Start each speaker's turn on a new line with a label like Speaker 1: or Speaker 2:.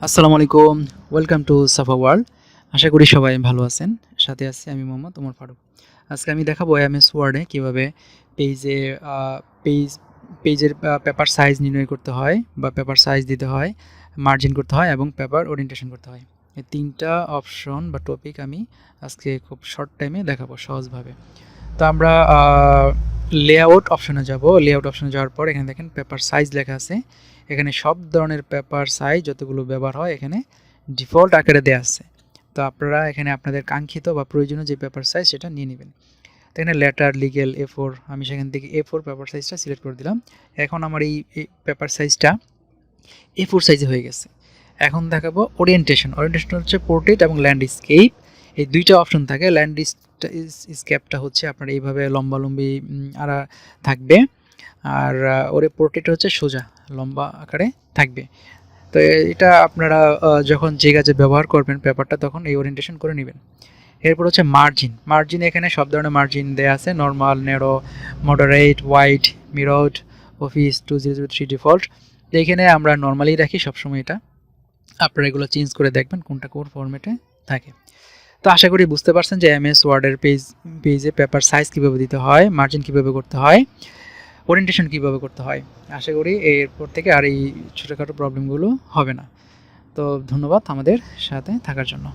Speaker 1: আসসালামু আলাইকুম, welcome to Safa world. আশা করি সবাই ভালো আছেন। সাথে আছি আমি মোহাম্মদ ওমর ফারুক। আজকে আমি দেখাবো এমএস ওয়ার্ডে কীভাবে পেজে পেজ পেজের পেপার সাইজ নির্ণয় করতে হয় বা পেপার সাইজ দিতে হয়, মার্জিন করতে হয় এবং পেপার ওরিয়েন্টেশন করতে হয়। এই তিনটা অপশন বা টপিক আমি আজকে খুব শর্ট টাইমে দেখাবো সহজভাবে। তো আমরা লেআউট অপশনে যাব। লেআউট অপশনে যাওয়ার পর এখানে দেখেন পেপার সাইজ লেখা আছে। এখানে সব ধরনের পেপার সাইজ যতগুলো ব্যবহার হয় এখানে ডিফল্ট আকারে দেওয়া আছে। তো আপনারা এখানে আপনাদের কাঙ্ক্ষিত বা প্রয়োজনীয় যে পেপার সাইজ সেটা নিয়ে নেবেন। তো এখানে লেটার, লিগেল, A4, আমি সেখান থেকে A4 পেপার সাইজটা সিলেক্ট করে দিলাম। এখন আমার এই পেপার সাইজটা A4 সাইজে হয়ে গেছে। এখন দেখাবো ওরিয়েন্টেশন। ওরিয়েন্টেশন হচ্ছে পোর্ট্রেট এবং ল্যান্ডস্কেপ, এই দুইটা অপশন থাকে। ল্যান্ডস্কেপটা হচ্ছে আপনার এইভাবে লম্বালম্বি থাকবে, আর ওরে পোর্ট্রেট হচ্ছে সোজা লম্বা আকারে থাকবে। তো এটা আপনারা যখন যে কাজে ব্যবহার করবেন পেপারটা তখন এই ওরিয়েন্টেশন করে নেবেন। এরপর হচ্ছে মার্জিন। মার্জিন এখানে সব ধরনের মার্জিন দেওয়া আছে, normal, narrow, moderate, wide, mirrored, office 2003 default. এইখানে আমরা নর্মালি রাখি সবসময়। এটা আপনারা এগুলো চেঞ্জ করে দেখবেন কোনটা কোন ফরম্যাটে থাকে। তো আশা করি বুঝতে পারছেন যে এমএস ওয়ার্ডের পেজে পেপার সাইজ কীভাবে দিতে হয়, মার্জিন কীভাবে করতে হয়, ওরিয়েন্টেশন কীভাবে করতে হয়। আশা করি এরপর থেকে আর এই ছোটোখাটো প্রবলেমগুলো হবে না। তো ধন্যবাদ আমাদের সাথে থাকার জন্য।